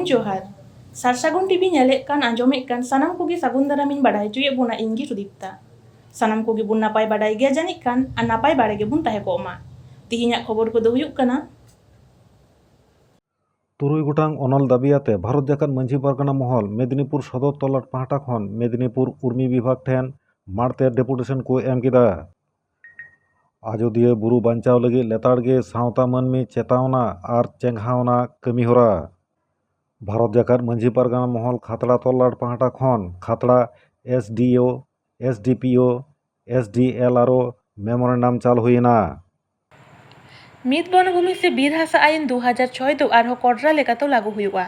जोहार सारसागुन टीवी नेले कान आंजोमे कान सानाम कोगी सागुन दारामिन बाडाय चुये बुना इंगी सुदीप्ता सानाम कोगी बुन नापाय बाडाय गया जानिक कान आ नापाय बाड़े गे बुन ताहे कोमा तिहिᱧᱟᱜ खबर को दो हुयुक कना तुरुई गोटांग अनल दाबियाते भारत जाकात मंझी पारगाना महल मेदिनीपुर सदर तलाट पाहटा खन मेदिनीपुर उर्मी विभाग ठेन मारते डेपुटेशन को एम केदा आजोदिया बुरु बांचाव लगी लेताड़गे सावता मानमी चेतावना और चेंघावना कमीहरा भारत जाकात मंझी पारगाना महल खातड़ा तलाट पाहटा खन खातड़ा एसडीओ एसडीपीओ एसडीएलआरओ मेमोरेंडम चाल हुईना मीत बनभूमि से बीर हासा आईन 2006 दो आरहो कड़रा लेकातो लागू हुआ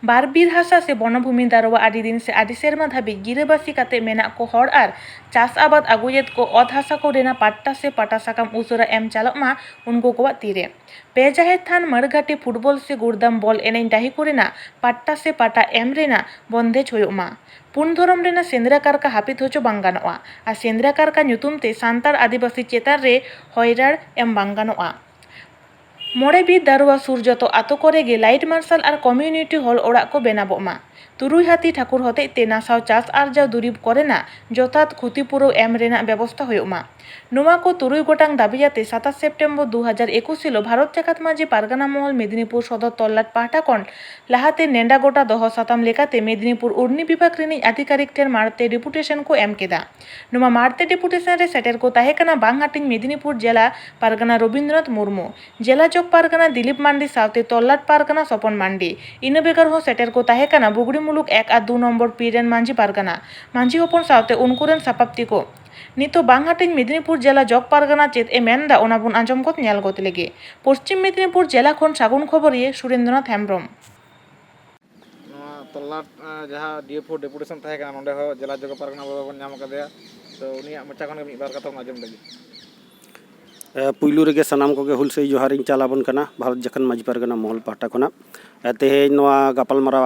बार बीर हासा से बनभूमि दारोवा आदि दिन से आदि सेरमा धाबी गिराबासी काते मेना को हड़ आर चास आबाद आगुयेद को अत हासा को रेना पाट्टा से पाटा साकाम उसुरा एम चालक मा उनको को तीरे पे जाहेर थान मरघाटी फुटबॉल से गुरदाम बॉल एनें डाही को रेना पाट्टा से पाटा एम रेना बंदेज होयोग मा पुन धरम रेना सेंद्रा कारका हापित होचो बांग गानोआ आ सेंद्रा कारका ᱧᱩᱛᱩᱢ ते सांतार आदिवासी चेतान रे हयराड़ एम बांग गानोआ मोड़े बीर दारुआ सुर जतो आतो करे गे लाइट मार्शल और कम्युनिटी हॉल ओड़ा को बेनाबोग मा तुरुई हाथी ठाकुर होते ते नासाव चास आरजाव दुरीब करेना जथात क्षतिपूरण एम रेना व्यवस्था हुयुग मा नुआ को तुरुई गोटांग दाबियाते 27 सेप्टेम्बर 2021 हिलो भारत जाकात माझी पारगाना महल मेदिनीपुर सदर तल्लाट पाहटा खन लाहाते नेंडा गोटा दह साताम लेकाते मेदिनीपुर उर्नी विभाग रेनी अधिकारिक ठेन मारते डेपुटेशन को एम केदा नुआ मारते डेपुटेशन रे सेटेर को ताहेकना बांग हाटिंग मेदिनीपुर जिला पारगाना रवींद्रनाथ मुर्मू जिला जग पारगाना दिलीप मांडी सावते तल्लाट पारगाना सपन मांडी इन बेगर हो सेटेर को ताहेकना बुगड़ी मुलुक 1 और 2 नम्बर पी रेन मांझी पारगाना मांझी हपन सावते उनकुरेन सापाप्ती को नितो बांग हाटिंग मेदिनीपुर जिला जग पारगाना चेत ए मेनदा ओना बुन आंजम गत नेल गत लेगे पश्चिम मेदिनीपुर जिला खन सागुन खबरिए सुरेंद्रनाथ हेम्ब्रम तल्लाट जहाँ डीएफओ डेपुटेशन तहका नोडे हो जिला जग पारगाना बाबा बन नाम कदेया तो उनिया मचा खन मिद बार कथा आंजम लगी पुलू रेगे सानाम कोगे हुलसई जोहारिंग चालाबन कना भारत जाकात माझी पारगाना महल पाहटा खना तेहेज नोआ गापालमाराव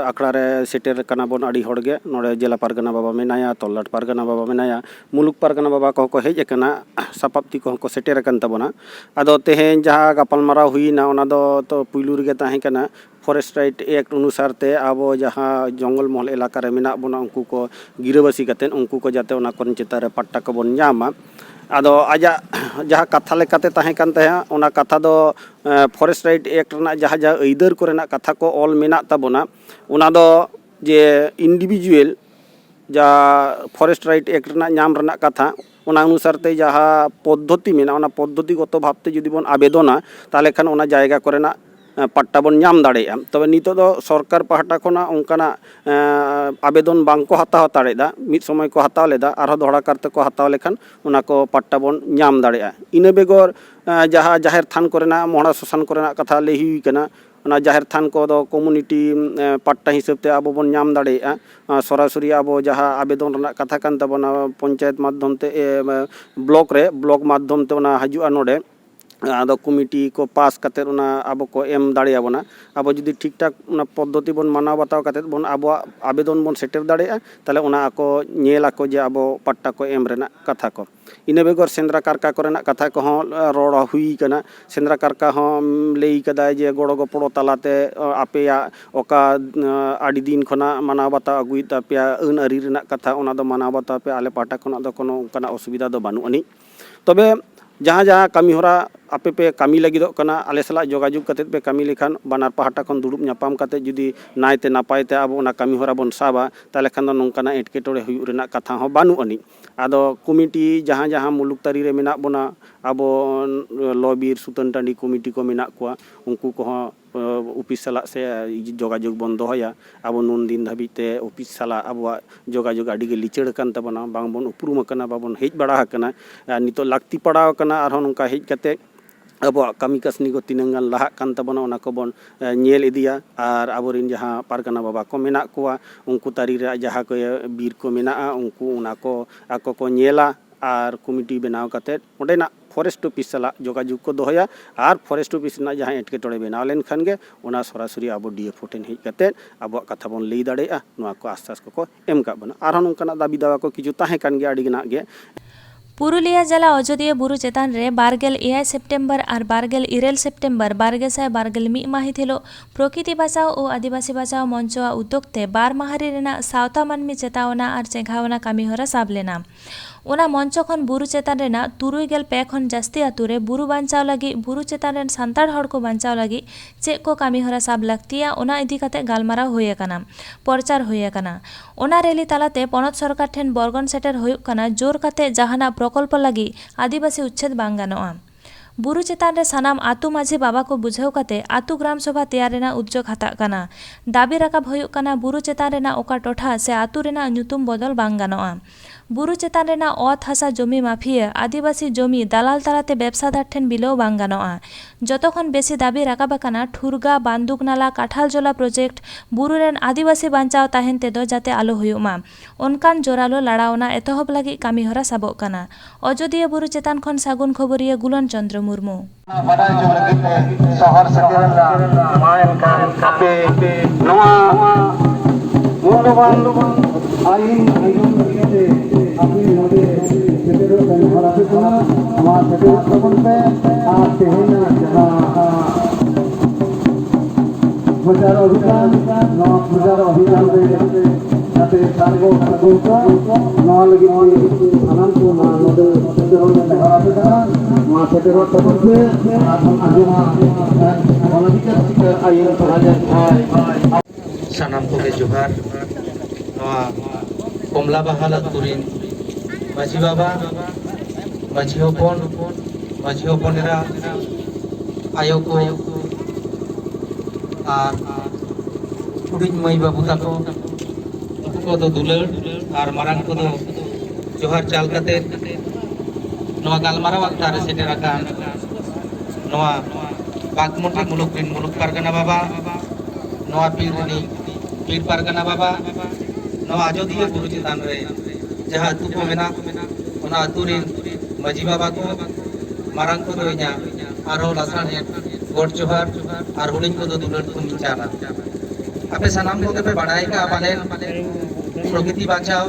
आखड़ा रे सेटेर कना बन आड़ी होड़गे नोडे जिला पारगाना बाबा मेनाया तल्लाट पारगाना बाबा मेनाया मुलुक पारगाना बाबा को हेज एकना सापाप्ती को सेटेर कन तबना आदो तेहेज जहाँ गापालमाराव हुईना ओना दो तो पुलू रेगे ताहे कना फॉरेस्ट राइट एक्ट अनुसार ते अब जहाँ जंगल महल इलाका रे मेना बना उनको को गिराबासी कातेन उनको को जाते ओना कोन चेता रे पट्टा को बन ᱧᱟᱢᱟ आदो आजा जहाँ कथा लेकाते ताहे कान तहे ओना कथा दो फॉरेस्ट राइट एक्ट रना जहाँ जहाँ अइदार कोरेना कथा को ऑल मेना ताबोना ओना दो जे इंडिविजुअल जा फॉरेस्ट राइट एक्ट रना ᱧᱟᱢ रना कथा ओना अनुसार ते जहाँ पद्धति मेना ओना पद्धतिगत भावते जुदी बोन आवेदना ताले खान ओना जायगा कोरेना पट्टा बन ᱧᱟᱢ दाड़ेया तबे नितो दो सरकार पाहटा खना उनकाना आवेदन बांग को हताव दाड़ेदा मिद समय को हताव लेदा आरो दोहरा करते को हताव लेखान उना को पट्टा बन ᱧᱟᱢ दाड़ेया इना बेगर जहाँ जाहेर थान कोरेना मोहड़ा शोषण कोरेना कथा लई हुई कना ओना जाहेर थान को दो कम्युनिटी पट्टा हिसाब ते आबो बन ᱧᱟᱢ दाड़ेया सरासरि आबो जहाँ आवेदन रना कथा कान ताबोना पंचायत माध्यम ते ब्लॉक माध्यम ते ओना हजुआ नोडे आदो कमिटी को पास करते अब को एम दाड़ेयाबोना अब जुदी ठीक ठाक पद्धति बन मानाव बाताव करते बन अब आवेदन बन सेटर दाड़ेया ताले ओना आको नेला को जे अब पट्टा को एम रेना कथा को इन बेगर सेंद्रा कारका कोरेना कथा को रोड़ हुई कना सेंद्रा कारका लई कदा जे गड़ो गपड़ो तालाते आपेया ओका आड़ी दिन खना मानाव बाताव अगुई तापेया अन आरी रेना कथा ओना दो मानाव बाताव पे आले पाटा खना दो कोनो कना असुविधा दो बानु अनि तबे जहाँ जहाँ कमी होरा आपे पे कमी लगी आले सला जोगाजोग कते पे कमी लेखान बानार पाहटा खन दुड़ुब ᱧᱟᱯᱟᱢ कते जुदी नायते नापायते अब ओना कमी होरा बन साबा ताले खान दो नोंकाना एटकेटोड़े हुयुग रेना कथा हो बानु अनि आदो कमिटी जहाँ जहाँ मुलुक तारी रे मेना बोना अब लबीर सुतन टांडी कमिटी को मेना कोआ उनको को ऑफिस साला से जोगाजोग बन दोहया अब नुन दिन धाबीते ऑफिस साला अब जोगाजोग आड़ी गे लिचड़ कान तबना बांग बन उपरुम कना बाबन हेज बड़ा कना नितो लाक्ति पड़ाव कना आरो नोंका हेज कते अब कमी कसनी को तीनंगान लाहा कान तबना ओना को बन नेल इदिया और आबोरिन जहाँ पारगाना बाबा को मेना कोआ उनको तारी रे जहाँ को बीर को मेना उनको ओना को आको को नेला और कमिटी बनाव कते ओडेना फॉरेस्ट ऑफिस साला जोगाजोग को दोहया और फॉरेस्ट ऑफिस ना जहाँ एटकेटोड़े बनाव लेन खान गे ओना सरासरि अब डीएफओ ठेन हेज कते अब कथा बन लई दाड़ेया नोआ को आश्वास को एम का बना आरो नोंकाना दाबी दावा को किछु ताहे कान गे आड़ी गना गे पुरुलिया जिला अजोदिया बुरु चेतान रे 27 सेप्टेम्बर और 27 सेप्टेम्बर 2021 माहित हिलो प्रकृति बचाओ और आदिवासी बचाओ मंचवा उद्योगते 12 माहारी रेना सावता मानमी चेतावना और चेघावना कामीहरा साब लेना। ओना मंच खन बुरु चेतान रेना 93 खन जास्ती आतुरे बुरु बांचाव लगी बुरु चेतान रेन सान्ताड़ हड़ को बांचाव लगी चेक को कामीहरा साब लगतिया ओना इदी कते गालमाराव हुई अकाना प्रचार हुई अकाना। ओना रैली तालाते पनत सरकार ठेन बरगन सेटर हुयुक काना जोर कते जहाना प्रकल्प लगी आदिवासी उच्छेद बांग गानोआ। बुरु चेतान रे सानाम आतु माझी बाबा को बुझाव कते आतु ग्राम सभा तैयार रेना उद्योग हता काना। दाबी राकाब हुयुक काना बुरु चेतान रेना ओका टोठा से आतु रेना ᱧᱩᱛᱩᱢ बदल बांग गानोआ। बुरु चेतान रेना ओत हासा जमी माफिया आदिवासी जमी दालाल तालाते व्यवसादार ठेन बिलाव बांग गानोआ। जतखन बेसी दाबी राकाब काना ठुरगा बांदुक नाला काठाल जोला प्रोजेक्ट बुरु रेन आदिवासी बांचाव ताहेन तेदो जाते आलो हुयुमा ओनकान जोरालो लड़ावना एतहब लगी कामीहरा साबोग काना। अजोदिया बुरु चेतान खन सागुन खबरिया गुलन चंद्र मुर्मू। बाडाय जो लगी शहर सेटेरला मायन कान कापे नवा मूल्यवान आईन आयोजन करके अपनी नदे सेटेरो का हराते सुना हमारा सेटेरो तबन पे आते हैं ना जहां प्रचार अभियान नवा प्रचार अभियान में जाते सार्गो सार्गो नवा लगी आनंद को ना नदे सेटेरो में हराते सुना हमारा सेटेरो तबन पे आजुमा अनाधिकृत आईन प्रहार सानाम को के जोहार कमला बाहाल तुरीन माझी बाबा माझी हपनेरा आयो को और हुडिन मई बाबू ताको को दो दुलड़ और मारांग को दो जोहार चाल कते नवा गालमाराव अक्ता रे सेटेर आकान नवा बागमुंडी मुलुक पारगाना बाबा नवा पीर पारगाना बाबा नवा अजोदिया बुरु चेतान रे जहाँ अतु को मेना ओना अतु रे माझी बाबा को मारांग को दो इना आरो लासाण गोड जोहार और हुडिन को दो दुलड़ को मिचाना आपे सानाम को पे बढ़ाई का पाले प्रकृति बांचाओ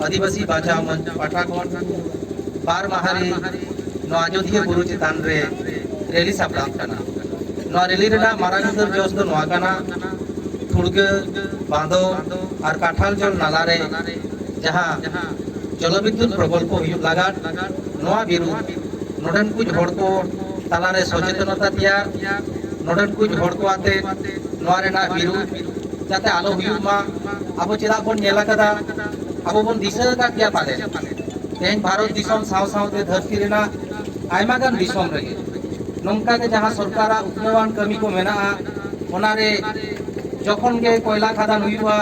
आदिवासी बांचाओ मंच पाठा कोन 12 माहारी नो अजोदिया बुरु चेतान रे रैली सापड़ा काना नो रैली रेना मारांग दर जोस दो नवा काना ठुड़गे बांधो और काठाल जल नाला रे जहाँ जल विद्युत प्रकल्प लगा नवा विरुद्ध नोडन कुछ हड़ को ताला रे सचेतनता तैयार नोडन कुछ हड़ को आते नवा रेना विरुद्ध जाते आलो हुयुमा अब चेदा बन नेला कदा अब बन दिशा का क्या पाले तेन भारत दिसम साव सावते धरती रेना आयमा गान दिसम रगे नंका के जहाँ सरकारा उत्नवान कमी को मेना ओना रे जखन के कोयला खादान हुआ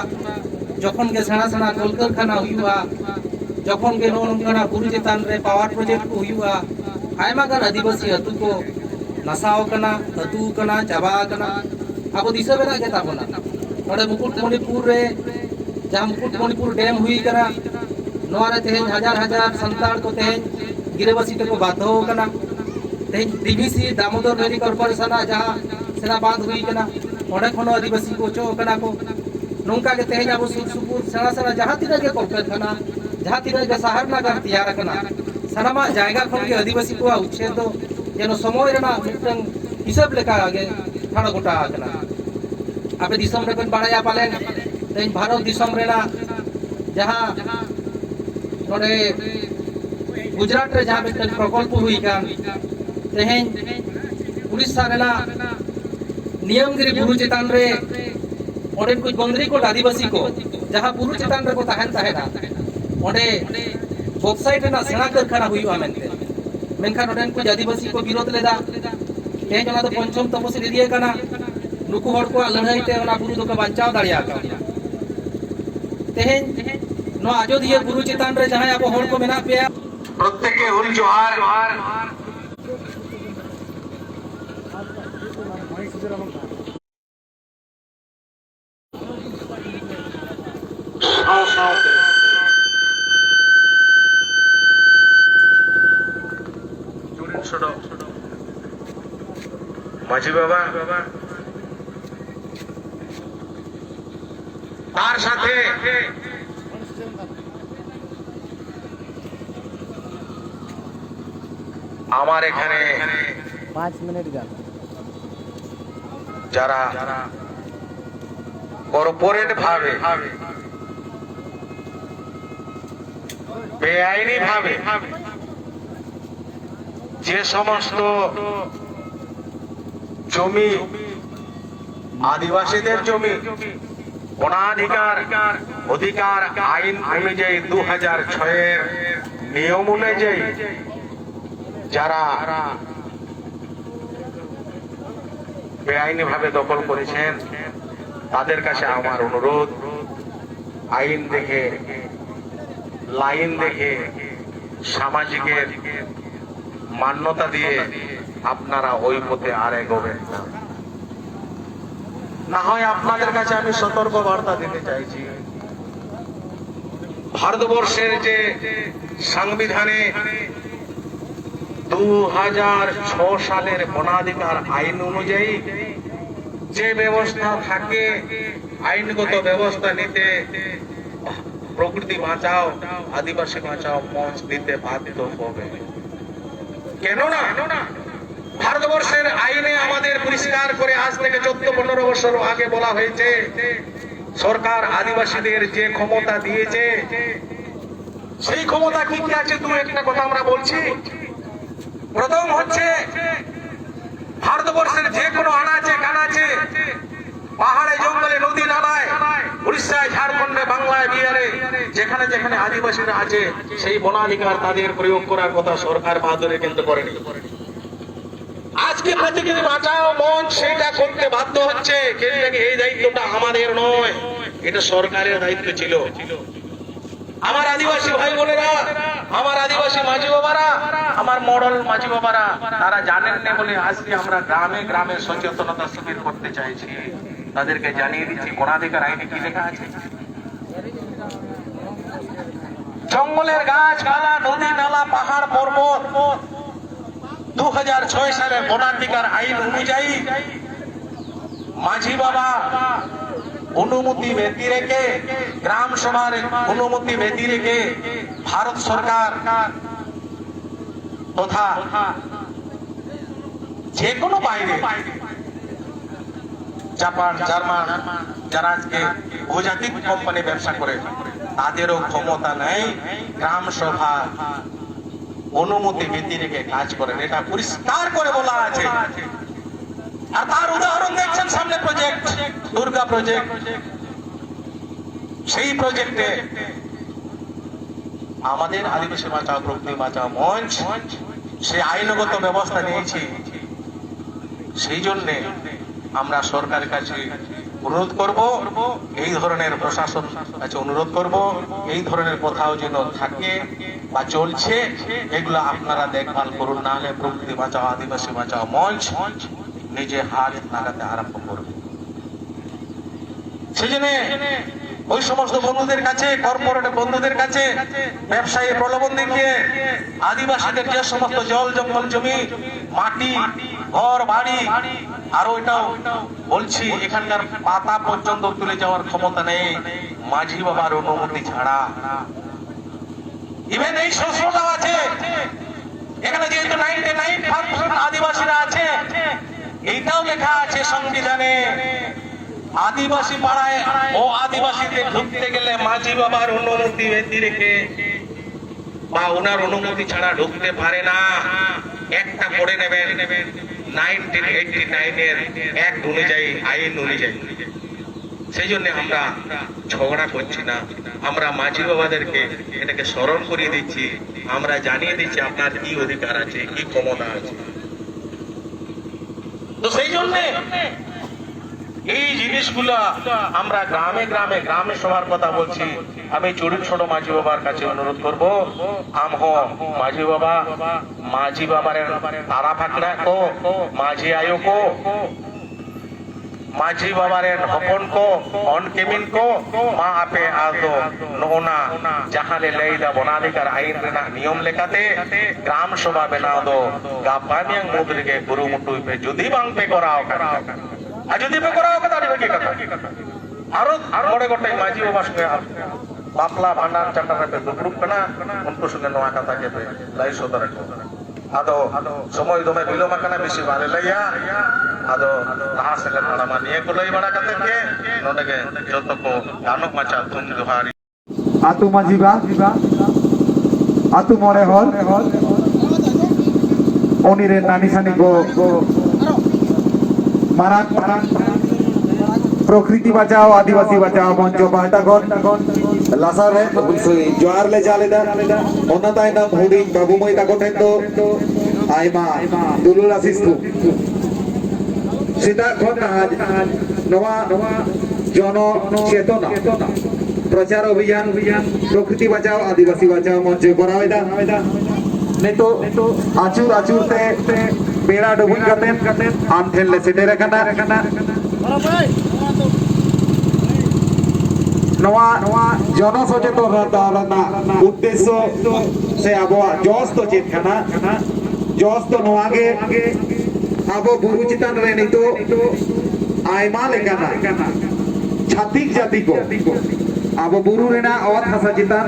जखन के सेना सेना कलकारखाना हुआ जखन के नोनकना बुरु चेतान रे पावर प्रोजेक्ट को हुआ आयमा गान आदिवासी अतु को नसाव कना अतु कना चाबा कना अब दिशा बेना के ताबना नोडे मुकुटमणिपुर रे जहाँ मुकुटमणिपुर डैम हुई कना नोआ रे तेहेन हजार संताड़ को तेहेन गिरेबसी को बाध्य कना तेहेन डीवीसी दामोदर वैली कॉर्पोरेशन जहाँ सेना बांध हुई कना ओडे खनो आदिवासी को चो कना को नोंका के तेहेन अब सुर सुपुर सेना सेना जहाँ तीना के कलकारखाना जहाँ तीना के शहर नगर तैयार कना सानामा जायगा खन के आदिवासी को उच्छेद दो जेनो समय रेना मिटन हिसाब लेका आगे ठाड़ गोटा कना आपे दिसम रे बाड़ाया पालेन तेहेन भारत दिसम रेना जहाँ नोडे गुजरात रे जहाँ मिटन प्रकल्प हुई कान तेहेन उड़ीसा रेना नियमगिरी बुरु चेतान रे ओडे कुछ बंदरी को आदिवासी को जहाँ बुरु चेतान रे को ताहेन ताहेना ओडे बॉक्साइट रेना सेना कारखाना हुईवा मेनते मेनखान ओडे कुछ आदिवासी को विरोध लेदा तेहेन ओना दो पंचम तपसिल एरिया काना नुकु हड़ को लड़ाई ते ओना बुरु दो को बांचाव दाड़िया का तेहेन नो अजोदिया बुरु चेतान रे जहाँ अब हड़ को मेना पे प्रत्येक के हुल जोहार माझी बाबा तार साथे আমার এখানে 5 মিনিট গান যারা কর্পোরেট ভাবে বেআইনি ভাবে যে সমস্ত জমি আদিবাসীদের জমি অনাধিকার অধিকার আইন অনুযায়ী 2006-এর নিয়ম অনুযায়ী যারা বেআইনি ভাবে দখল করেছেন তাদের কাছে আমার অনুরোধ, আইন দেখে লাইন দেখে সামাজিকের মান্যতা দিয়ে আপনারা ওই পথে আর এগোবেন না। না হয় আপনাদের কাছে আমি সতর্ক বার্তা দিতে চাইছি, ভারতবর্ষের যে সংবিধানে 2006 সালের বনাধিকার আইন অনুযায়ী যে ব্যবস্থা থাকে, আইনগত ব্যবস্থা নিতে প্রকৃতি বাঁচাও আদিবাসী বাঁচাও মঞ্চ দিতে বাধ্য হবে। কেননা ভারতবর্ষের আইনে আমাদের পরিষ্কার করে আজ থেকে 14-15 বছর আগে বলা হয়েছে, সরকার আদিবাসীদের যে ক্ষমতা দিয়েছে সেই ক্ষমতা কি কি আছে, দু একটা কথা আমরা বলছি। প্রথম হচ্ছে ভারতবর্ষের যে কোনো আনাচে কানাচে, পাহাড়ে জঙ্গলে নদী নালায়, উড়িষ্যায় ঝাড়খণ্ডে বাংলায় বিহারে যেখানে যেখানে আদিবাসীরা আছে সেই বনাধিকার তাদের প্রয়োগ করার কথা সরকার বাহাদুরে কিন্তু করেনি। আজকে প্রতিনিধি বাঁচাও মঞ্চ সেটা করতে বাধ্য হচ্ছে, কিন্তু এই দায়িত্বটা আমাদের নয়, এটা সরকারের দায়িত্ব ছিল। আমার আদিবাসী ভাই বোনেরা, আমার আদিবাসী মাঝি বাবারা, আমার মডেল মাঝি বাবারা, তারা জানেন না বলে আজকে আমরা গ্রামে গ্রামে সচেতনতা শিবির করতে চাইছি। তাদেরকে জানিয়ে দিচ্ছি বনাধিকার আইনে কি লেখা আছে। জঙ্গলের গাছপালা, নদী নালা, পাহাড় পর্বত 2006 সালের বনাধিকার আইন অনুযায়ী মাঝি বাবা অনুমতি ব্যতি রেখে, গ্রাম সভার অনুমতি ব্যতি রেখে ভারত সরকার তথা যে কোনো বাইরে জাপান, জার্মান যারা আজকে বহুজাতিক কোম্পানি ব্যবসা করে তাদেরও ক্ষমতা নেই গ্রাম সভা অনুমতি ব্যতি রেখে কাজ করেন, এটা পরিষ্কার করে বলা আছে। আর তার উদাহরণ দেখছেন সামনে প্রজেক্ট দুর্গা প্রজেক্ট, সেই প্রজেক্টে আমাদের আদিবাসী বাঁচাও প্রকৃতি বাঁচাও মঞ্চ সে আইনগত ব্যবস্থা নিয়েছি। সেই জন্যে আমরা সরকারের কাছে অনুরোধ করব, এই ধরনের প্রশাসন কাছে অনুরোধ করব, এই ধরনের কোথাও যেন থাকে বা চলছে এগুলো আপনারা দেখভাল করুন, না হলে প্রকৃতি বাঁচাও আদিবাসী বাঁচাও মঞ্চ নিজে হাত লাগাতে আরম্ভ করবে। সেই জন্য ওই সমস্ত বন্ধুদের কাছে, কর্পোরেট বন্ধুদের কাছে ব্যবসায়ী প্রলোভন দেখিয়ে আদিবাসীদের যে সমস্ত জল জঙ্গল জমি মাটি ঘর বাড়ি, আর ওইটাও বলছি এখানকার পাতা পর্যন্ত তুলে যাওয়ার ক্ষমতা নেই মাঝি বাবার অনুমতি ছাড়া। ইভেন এই শস্যটাও আছে এখানে, যেহেতু 99% আদিবাসীরা আছে, এইটাও লেখা আছে সংবিধানে, আদিবাসী পাড়ায় ও আদিবাসীদের ঢুকতে গেলে মাঝি বাবার অনুমতি ব্যতি রেখে বা ওনার অনুমতি ছাড়া ঢুকতে পারে না। একটা পড়ে নেবেন 1989-এর অ্যাক্ট অনুযায়ী, আইন অনুযায়ী। সেই জন্য আমরা ঝগড়া করছি না, আমরা মাঝি বাবাদেরকে এটাকে স্মরণ করিয়ে দিচ্ছি, আমরা জানিয়ে দিচ্ছি আপনার কি অধিকার আছে, কি ক্ষমতা আছে। তো সেই জন্য এই জিনিসগুলো আমরা গ্রামে গ্রামে গ্রামে সবার কথা বলছি। আমি ছোট মাঝি বাবার কাছে অনুরোধ করব, আম হো মাঝি বাবার তারা ফাকড়া কো মাঝি আয়ো কো মাঝি বাবার হপন কো অন কেমিন কো মা আপে আদো নোনা জাহালে লেইদা বনাধিকার আইন রেনা নিয়ম লেখাতে গ্রাম সভা বেনাও দো গাপানিয়াং মুদ্রিকে গুরু মুটুই পে যদি বাং পে করাও কাটা আর যদি পে করাও কাটা কি কথা আরো বড় গোটাই মাঝি বাবার সঙ্গে বাপলা ভান্ডার চাটারে পে দুপুরুপ কানা উनको সঙ্গে নোয়া কথা কে পে লাই সদর ᱟᱫᱚ ᱥᱚᱢᱚᱭ ᱫᱚᱢᱮ ᱵᱤᱞᱚᱢ ᱟᱠᱟᱱᱟ ᱵᱮᱥᱤ ᱵᱟᱞᱮ ᱞᱟᱹᱭᱟ ᱟᱫᱚ ᱞᱟᱦᱟ ᱥᱮᱫ ᱞᱮ ᱛᱟᱲᱟᱢᱟ ᱱᱤᱭᱟᱹ ᱠᱚ ᱞᱟᱹᱭ ᱵᱟᱲᱟ ᱠᱟᱛᱮᱫ ᱜᱮ ᱱᱚᱰᱮ ᱜᱮ ᱡᱚᱛᱚ ᱠᱚ ᱜᱟᱱᱚᱜ ᱢᱟᱪᱷᱟ ᱛᱷᱩᱢ ᱡᱚᱦᱟᱨ ᱟᱛᱳ ᱢᱟᱺᱡᱷᱤ ᱵᱟ ᱟᱛᱳ ᱢᱚᱬᱮ ᱦᱚᱲ ᱩᱱᱤ ᱨᱮᱱ ᱱᱟᱹᱱᱤ ᱥᱟᱹᱱᱤ ᱠᱚ ᱢᱟᱨᱟᱝ ᱯᱨᱚᱠৃতি বাঁচাও আদিবাসী বাঁচাও মঞ্চ পাহটা খন লাসার রে জোয়ার লে চালেদা অন্য তাইনাম হুডিং বাবু মই তাকো ঠেন দো আইমা দুলুল আসিস্তু সেটা খন আজ নয়া জন চেতনা প্রচার অভিযান প্রকৃতি বাঁচাও আদিবাসী বাঁচাও মঞ্চ করাওয়েদা নেতো আচুর আচুরতে বেড়া ডুবুই কাতেন আম ঠেললে সেটের এখানা नवा जन सचेतन उद्देश्य से अब जस तो चेत खाना जस तो नवा गे अब बुरु चितान रे नहीं तो आयमा लेकाना छातिक जाति को अब बुरु रेना अवध भाषा चितान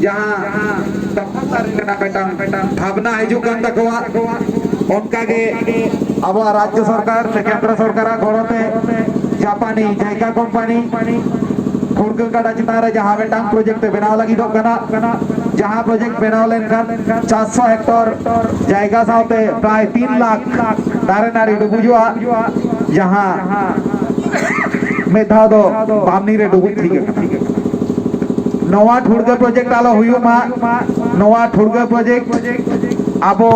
जहां तपस्या रेना पेटान भावना हिजु कान तकवा उनका गे अब राज्य सरकार से केंद्र सरकार गड़ते जापानी जायका कंपनी खुड़कल काटा चितान रे जहां बेटांग प्रोजेक्ट बनाव लगी दो कना जहां प्रोजेक्ट बनाव लेनखान 400 हेक्टर जायगा साथे प्राय 3 लाख दारे नारी डुबुजुआ जहां मेधा दो बामनी रे डुबु ठीक है नवा ठुड़गे प्रोजेक्ट आलो हुयु मा नवा ठुड़गे प्रोजेक्ट आबो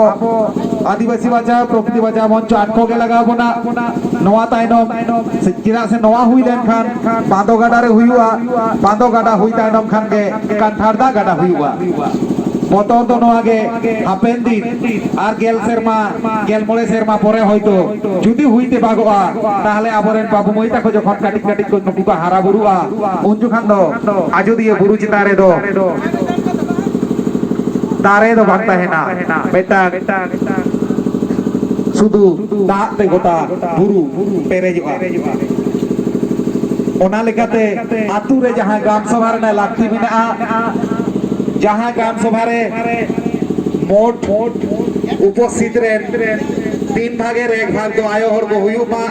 आदिवासी बाँचाओ प्रकृति बाँचाओ मंच आटको के लगाबो ना नवा ताइनम चिरा से नवा हुई लेन खान बांधो गाडा रे हुईवा बांधो गाडा हुई ताइनम खान के कांठारदा गाडा हुईवा मोटर तो नवा गे हापेन दिन आर गेल सेरमा गेल मोड़े सेरमा परे হয়তো যদি হইতে বাগোয়া তাহলে আবরেন বাবু মই তাকো যখন কাটিক কাটিক কই নুকু হারা বুরুয়া উনজু খান দো আজো দিয়ে বুরু চিতারে দো दारे दो भागता है ना बेटा सुदू दाग ते गोटा बुरु पेरेजुआ ओना लेकाते आतु रे जहां ग्राम सभा रे लाक्ति मेना जहां ग्राम सभा रे मोट उपस्थित रे 3 भागेर 1 भाग दो आयो हर को हुयु मा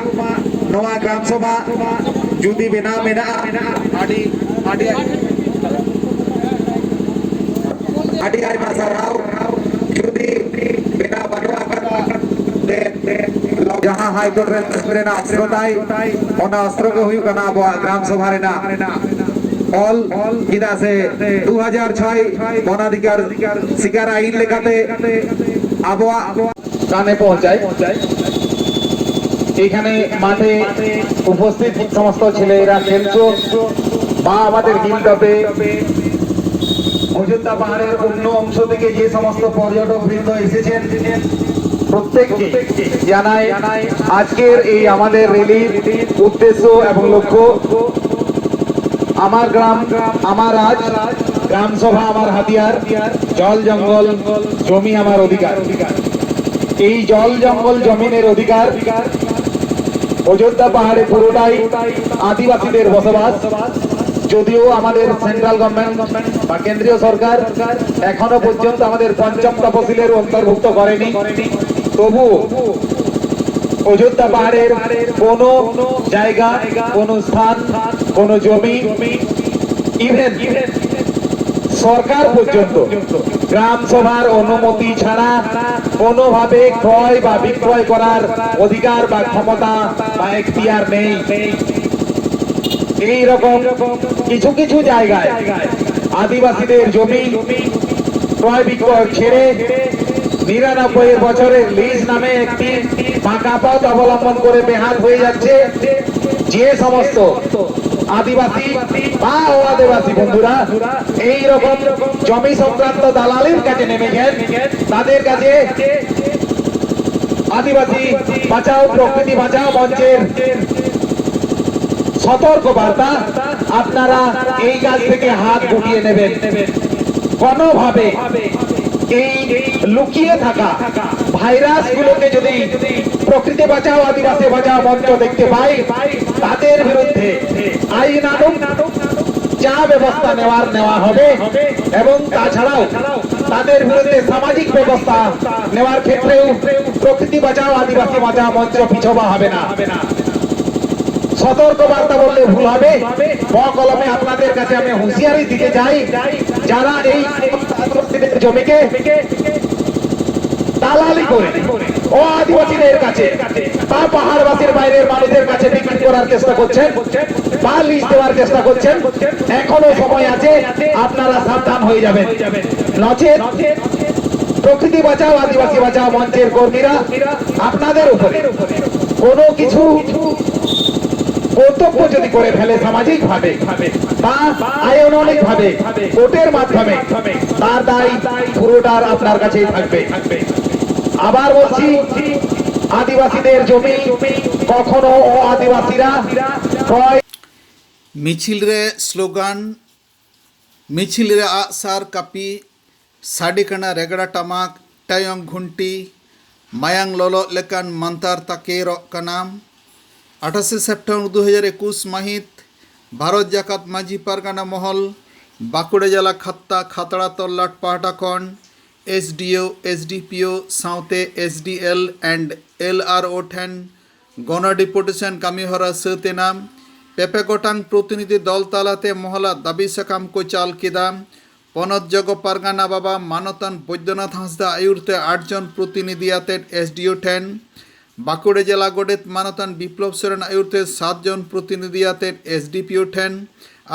नवा ग्राम सभा जुदी बिना मेना आडी आडी आदि आई मासराव जुदी बिना बनवा दे जहां हाई कोर्ट रे ना अस्त्रताई ओना अस्त्र को हुई कना ग्राम सभा रे ना ऑल किदा से 2006 বনাধিকার শিকার আইন লেখাতে আবহাওয়া কানে পৌঁছায় এখানে মাঠে উপস্থিত সমস্ত ছেলেরা খেলছো বা আমাদের গিল্ডপে অযোধ্যা পাহাড়ের অন্য অংশ থেকে যে সমস্ত পর্যটক বৃন্দ এসেছেন প্রত্যেককে জানাই আজকের এই আমাদের র্যালির উদ্দেশ্য এবং লক্ষ্য আমার গ্রাম আমার রাজ গ্রাম সভা আমার হাতিয়ার জল জঙ্গল জমি আমার অধিকার এই জল জঙ্গল জমিনের অধিকার অযোধ্যা পাহাড়ে পুরোটাই আদিবাসীদের বসবাস যদিও আমাদের সেন্ট্রাল গভর্নমেন্ট বা কেন্দ্রীয় সরকার এখনো পর্যন্ত আমাদের পঞ্চম তফসিলের অন্তর্ভুক্ত করেনি তবু অযোধ্যা পাহাড়ের কোন জায়গা কোন স্থান কোন জমি ইভেন সরকার পর্যন্ত গ্রাম সভার অনুমতি ছাড়া কোনোভাবে ক্রয় বা বিক্রয় করার অধিকার বা ক্ষমতা বা এখতিয়ার নেই এই রকম কিছু কিছু জায়গায় আদিবাসীদের জমি ক্রয় বিক্রয় ছেড়ে 99 বছরের লিজ নামে একটি বাঁকা পথ অবলম্বন করে বেহাল হয়ে যাচ্ছে যে সমস্ত আদিবাসী বা আদিবাসী বন্ধুরা এই রকম জমি সংক্রান্ত দালালির কাছে নেমেছেন তাদের কাছে আদিবাসী বাঁচাও প্রকৃতি বাঁচাও মঞ্চের সতর্ক বার্তা আপনারা এই কাজ থেকে হাত গুটিয়ে নেবেন কোনোভাবে এই লুকিয়ে থাকা ভাইরাস গুলোকে যদি প্রকৃতি বাঁচাও আদিবাসী বাঁচাও মঞ্চ দেখতে পাই তাদের বিরুদ্ধে আইন আনুক যা ব্যবস্থা নেওয়া হবে এবং তাছাড়াও তাদের বিরুদ্ধে সামাজিক ব্যবস্থা নেওয়ার ক্ষেত্রেও প্রকৃতি বাঁচাও আদিবাসী বাঁচাও মঞ্চ পিছবা হবে না। সতর্ক বার্তা বললে ভুল হবে, কলমে আপনাদের কাছে আমি হুঁশিয়ারি দিতে চাই, যারা এই আদিবাসীদের জমিকে দালালি করে ও আদিবাসীদের কাছে বা পাহাড়বাসীর বাইরের মানুষের কাছে বিক্রি করার চেষ্টা করছেন বা লিজ দেওয়ার চেষ্টা করছেন, এখনো সময় আছে, আপনারা সাবধান হয়ে যাবেন। নচেত প্রকৃতি বাঁচাও আদিবাসী বাঁচাও মঞ্চের কর্মীরা আপনাদের উপরে কোনো কিছু কর্তব্য যদি করে ফেলে সামাজিক ভাবে বা আইনানুগ ভাবে কোর্টের মাধ্যমে, তার দায় পুরোটার আপনার কাছেই থাকবে। আবার বলছি, আদিবাসীদের জমি কখনো ও আদিবাসীরা ক্রয় मिছিল रे स्लोगान मिছিল रे आसार कापी साडिकाना रेगड़ा टमाक टायंग घुंटी मायांग लोलो लेकान मंतार ताकेरो कनाम 28 सेप्टेम्बर 2021 माहित भारत जाकात माझी पारगाना महल बाकुड़े जिला खत्ता खातड़ा तल्लाट पाहटा खन एसडीओ एसडीपीओ साउते एसडीएल एंड एलआरओ ठेन गण डिपुटेशन कामीहरा सतेनाम पेपे गोटांग प्रतिनिधि दल तालाते महला दाबी साकाम को चाल केदा पनत जग पारगाना बाबा मानतन बैद्यनाथ हांसदा आयुरते 8 जन प्रतिनिधि आते एसडीओ ठेन बाकुड़े जिला गोडेत मानतन विप्लव सोरेन आयुरते 7 जन प्रतिनिधि आते एसडीपीओ ठेन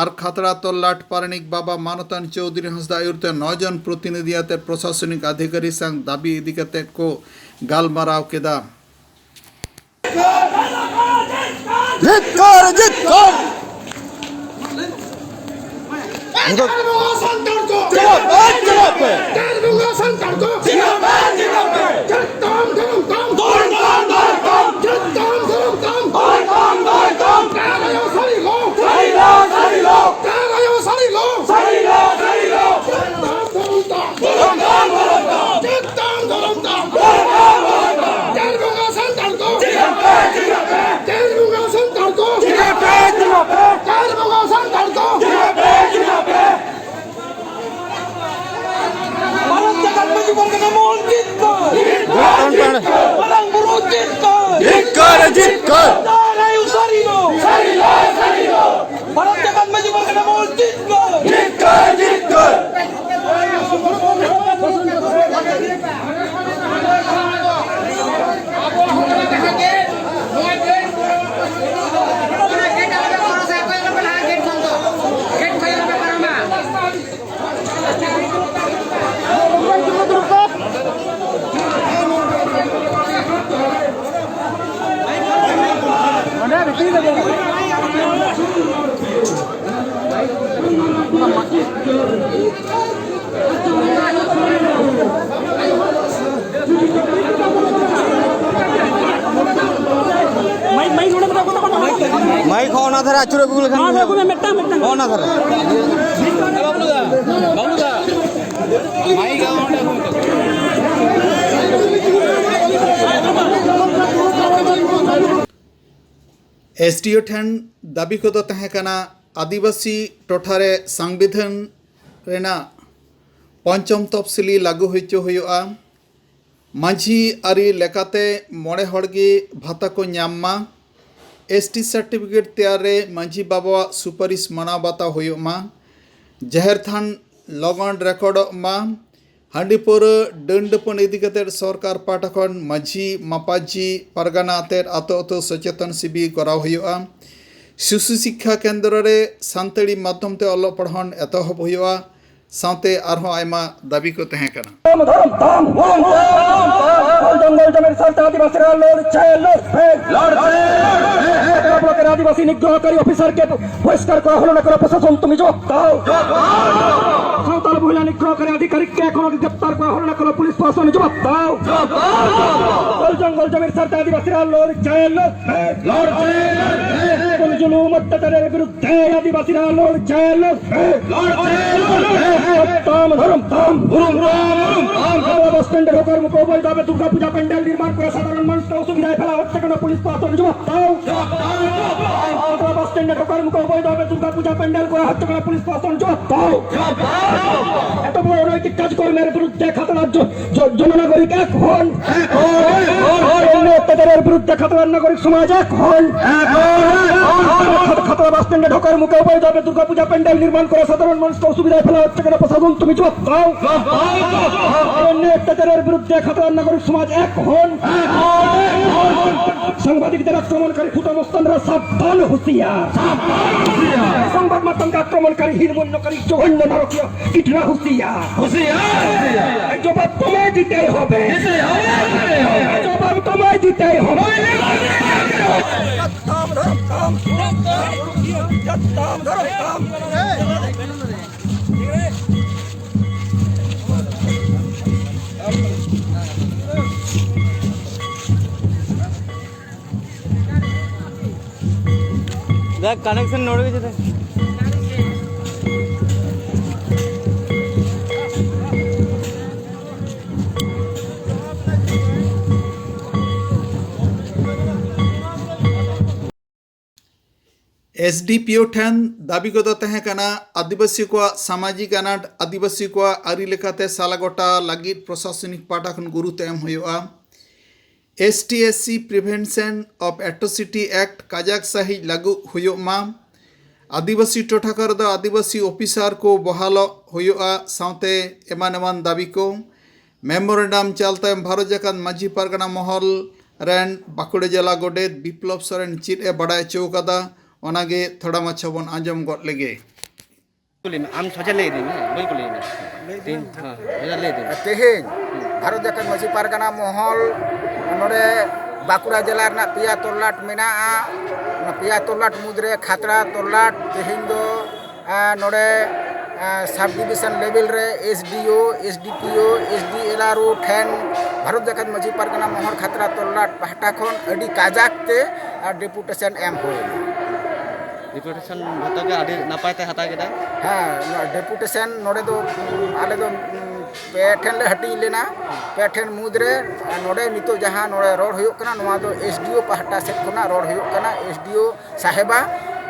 और खातड़ा तल्लाट पारनिक बाबा मानतन चौधरी हांसदा आयुरते 9 जन प्रतिनिधि आते प्रशासनिक अधिकारी संग दाबी इदी कते को गालमाराव केदा। माइक होना था आचुरे गुगल खान में मेट्टा होना था बाबूदा माइक एसडीओ ठेन दाबी को तहेकना आदिवासी टोठारे संविधान रेना पंचम तफसिली लागू होचो हुआ माझी आरी लेकाते मोड़े हड़गे भाता को नामा एसटी सर्टिफिकेट तैयारे माझी बाबा सुपारिश माना बाता हुआ जहर थान लगन रेकर्ड मा हांडीपुर डंडपन इदिकते सरकार पाटा खन माझी मापाजी पारगाना आतेर आतो आतो सचेतन शिविर करा हुआ शिशु शिक्षा केंद्र रे सानताड़ी माध्यम ते अल पढ़ान एतहब हुआ साथे आरहों आयमा दाबी को तहेकना आदिवासी निग्रहकारी ऑफिसर के बहिष्कार करा हलो ना करा प्रशासन तुम जवाब दाओ सावताल महिला निग्रहकारी अधिकारी के एखोनो ग्रेप्तार करा हलो ना करा पुलिस प्रशासन जवाब दाओ जंगल जमीन सरता आदिवासी लड़ সকল জুলুম অত্যাচারের বিরুদ্ধে আদিবাসীরা লড়ছে বাস স্ট্যান্ডে ঢোকার মুখে অবৈধভাবে দুর্গা পূজা প্যান্ডেল নির্মাণ করে সাধারণ মানুষকে অসুবিধায় ফেলা হচ্ছে কেন পুলিশ প্রশাসন জবাব দাও। বাস স্ট্যান্ডে ঢোকার মুখে অবৈধভাবে দুর্গা পূজা প্যান্ডেল করা হচ্ছে কেন পুলিশ প্রশাসন জবাব দাও। এত বড় অনৈতিক কাজকর্মের বিরুদ্ধে খাতড়ার জননাগরিক এক হন, অত্যাচারের বিরুদ্ধে খাতড়ার নাগরিক সমাজ এক হন। খাতড়া বাস স্ট্যান্ডে ঢোকার মুখে অবৈধভাবে দুর্গা পূজা প্যান্ডেল নির্মাণ করে সাধারণ মানুষকে অসুবিধায় ফেলা হচ্ছে কেন প্রশাসন তুমি জবাব দাও। অত্যাচারের বিরুদ্ধে খাতড়ার নাগরিক সমাজ এক হন। সাংবাদিকদের আক্রমণকারী ফুটামস্তানরা সাবধান হুঁশিয়ার। সংবাদ মাধ্যমকে আক্রমণকারী হীনমন্যকারী জঘন্য নারকীয় কীটরা হুঁশিয়ার। জবাব তোমায় দিতেই হবে, জবাব তোমায় দিতেই হবে। দেখ কানেকশন নড়ে গেছে দেখ। एसडीपीओ ठेन दाबी को तहे कना आदिवासी को सामाजिक अनाट आदिवासी को आरी लेखाते सालागोटा लगित प्रशासनिक पाटा खन गुरुत्व एम हुआ। एसटीएससी प्रिवेंशन ऑफ एट्रोसिटी एक्ट काजाक सही लागू हुआ। आदिवासी टोठाकर द आदिवासी ऑफिसर को बहाल हुआ साउते एमान एमान दाबी को मेमोरेंडम चलते भारत जाकात माझी पारगना महल रेन बाकुड़े जिला गोडेत बिप्लव सोरेन चीट ए बड़ा चौकादा ओनागे थोड़ा माछा बन आंजम गट लेगे आम सजा ले दिन बोल को ले दिन हां सजा ले दिन तेहेन भारत जाकात माझी पारगना महल नोडे बाकुड़ा जिला रना पिया तोलाट मेना पिया तोलाट मुद्रे खातड़ा तोलाट तेहेन दो नोडे सब डिविजन लेवल रे एसडीओ एसडीपीओ एसडीएलआरओ ठेन भारत जाकात माझी पारगना महल खातड़ा तोलाट पाहटा खन अडी काजाकते डेपुटेशन एम होय। डिपुटेशन भत्ता के आदि नापायते हता केदा। हाँ डेपुटेशन नोडे दो आले दो पे ठेन ले हटी लेना पे ठेन मुद्रे नोडे नितो जहां नोडे रोड हुयुक कना नोवा दो एसडीओ पाहटा सेट खना रोड हुयुक कना एसडीओ साहेबा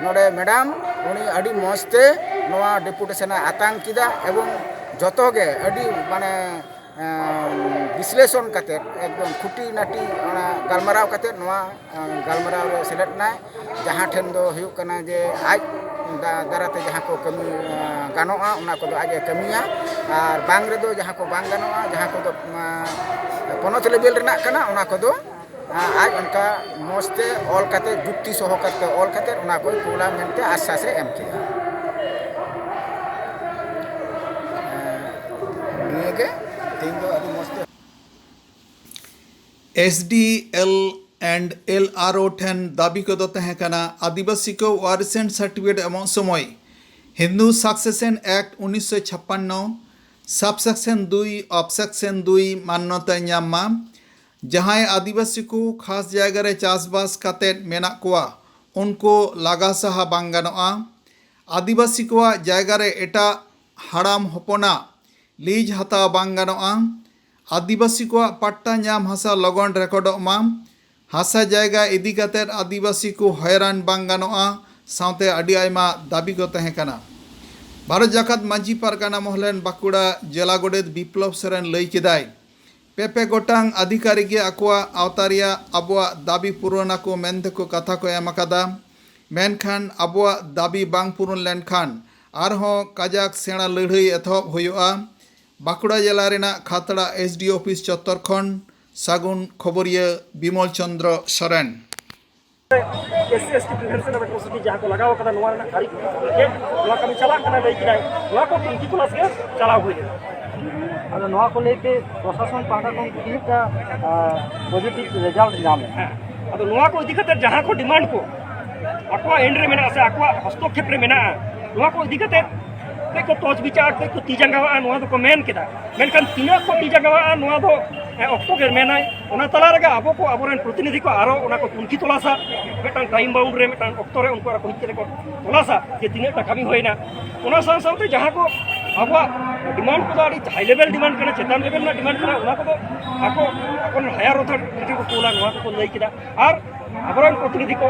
नोडे मैडम उनी अडी मस्ते नोवा डेपुटेशन आतांग किदा एवं जतोगे अडी माने विश्लेषण करते एकदम खुटी नाटी गलमाराव करते गलमाराव रे सेलेक्ट ना जहाँ ठेन दो हुयुक कना जे आज दाराते जहाँ को कमी गानोआ उना को दो आगे कमिया और बांग रे दो जहाँ को बांग गानोआ जहाँ को दो पनोत लेवल रेना कना उना को दो आज उनका मस्ते ऑल करते जुक्ति सह करते ऑल करते उना को पूरा मेनते आशा से एम किया निगे तीन दो अभी मस्ते एसडीएल एंड एलआरओ ठेन दाबी को तहे कना आदिवासी को वारिसेंट सर्टिफिकेट एमन समय हिंदू सक्सेशन एक्ट 1956 सबसेक्शन 2 ऑब्सेक्शन 2 मान्यता नामा जहां आदिवासी को खास जगह रे चासबास काते मेना कोआ उनको लागा सहा बांग गानोआ। आदिवासी को जगह रे एटा हाड़ाम हपना लीज हता बांग गानोआ। आदिवासी को पट्टा नाम हासा लगन रेकर्डोमा। हासा जगह इदी काते आदिवासी को हैरान बांग गानोआ साउते अडी आयमा दाबी को तहे कना। भारत जाकात माझी पारगाना महलेन बाकुड़ा जिला गोडेत बिप्लव सोरेन लई केदाय पेपे गोटांग अधिकारी के आकुआ आवतारिया अबुआ दाबी पूरणा को मेनते को कथा को एम अकादा मेनखान अबुआ दाबी बांग पूरण लेनखान आरहों काजाक सेना लड़ाई एथब हुआ। बाकुड़ा जिला रेना खातड़ा एसडी ऑफिस चत्तर खन सागुन खबरिया Bimal Chandra Soren SC prevention of atrocity जहाँ को लगाव कदा नोवा ना खारी के नोवा कमी चला कना दई किदाय नोवा को किंकी क्लास के चला हुई अगर नोवा को लेके प्रशासन पाटा को किनका पॉजिटिव रिजल्ट नामे अदो नोवा को इदी खातिर जहाँ को डिमांड को अक्वा एंड्रे मेना से अक्वा हस्तक्षेप रे मेना नोवा को इदी खातिर को तोज विचार को तीजंगावा नोवा दो को मेन केदा मेनखान तीना को तीजंगावा नोवा दो ऑक्टोबर मेनाय उना तला रगे आबो को आबोरेन प्रतिनिधि को आरो उना को तुनखी तलासा मिटान टाइम बाउंड रे मिटान ऑक्टो रे उनको को हिते को तलासा जे तिने टा कमी होइना उना साथ जहां को आबो डिमांड को आड़ी हाई लेवल डिमांड करना चेतान लेवल ना डिमांड करना उना को आको अपन हायर अथॉरिटी को कोला नवा को लई किदा आर आबोरेन प्रतिनिधि को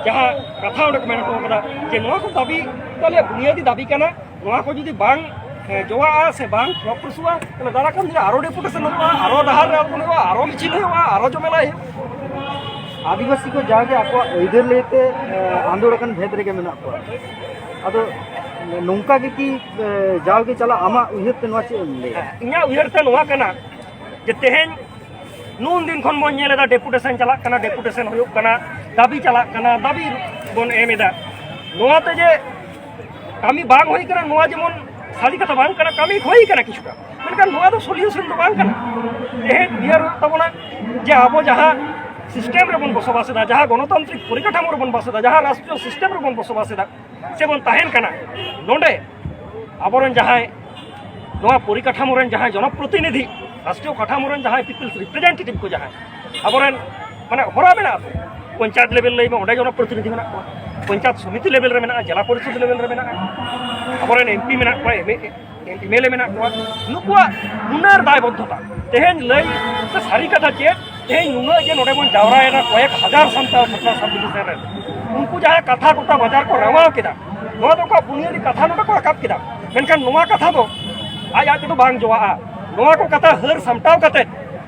जहां कथा उडक मेन को कदा जे नवा को दाबी तले बुनियादी दाबी करना नवा को जुदी बांग जोआ से बांग प्रॉपर्सुआ तले दारा कम आरो डेपुटेशन होगा आरो दहार रे आपको आरो मिचिल होगा आरो जमेला है आदिवासी को जाके आपको इधर लेते आंदोलन भेद रे के मेना को अदो नोंका के की जाओगे चला आमा उहर ते नवा चे ले इया उहर ते नवा कना जे तेहेन नून दिन खन बन नेलेदा डेपुटेशन चला कना डेपुटेशन होयो कना दाबी चला कना दाबी बन एमेदा नवा ते जे कामी बांग होई कना नवा जेमन साली कथा बांग कना कामी होई कना किछुटा मेनखान नवा दो सॉल्यूशन दो बांग कना तेहेन बियर तबना जे आबो जहां सिस्टेम रे बन बसबासेदा जहां गणतांत्रिक परिकाठामो रे बन बसदा जहां राष्ट्रीय सिस्टेम रे बन बसबासेदा से बन ताहेन कना नोंडे आबोरेन जहां नवा परिकाठामो रे जहां जनप्रतिनिधि राष्ट्रीय काठामो रे जहां पीपल्स रिप्रेजेंटेटिव को जहां आबोरेन माने होरा मेना पंचायत लेवल लई में ओडे जनप्रतिनिधि मेना पंचायत समिति लेवल रे मेना जिला परिषद लेवल रे मेना आबोरेन एमपी मेना को एमएलए मेना को नुकुआ नुनार दायबद्धता तेहेन लई से सारी कथा चे तेहेन नुना जे नोडे बन जावरायना कयेक हजार संताल सत्ता सबडिविजन रे उनको जहां कथा टोटा बाजार को रवाव केदा नोआ दो को बुनियादी कथा नोटा को राकाब केदा मेनखान नोआ कथा दो आज तो बांग जोआ नोआ को कथा हर समटाव कते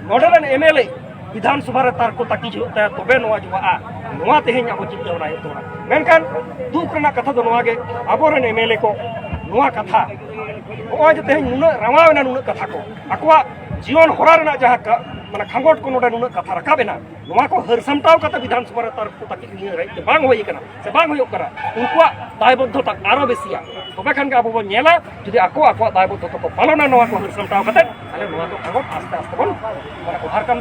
नोडलन एमएलए विधानसभा रे तार को ताकी जोता तबे नोआ जोआ नोआ तेहेन अब चिंता बनाए तो मेनखान दुख रना कथा दो नोआ गे आबोरेन एमएलए को नोआ कथा ओज तेहेन नुना रवावना नुना कथा को अकवा जीवन होरा रना जहां माने खांगोट को नोडा नुना कथा रकाबेना नोआ को हर समटाव कता विधानसभा रे तार को ताकी नि रे बांग होई कना से बांग होयो करा उनकुआ दायबद्धता आरो बेसिया तबे खान के आबो बन नेला जदि आको दायबद्धता को पालना नोआ को हर समटाव कते अले नोआ तो खांगोट आस्ते आस्ते बन माने उधार काम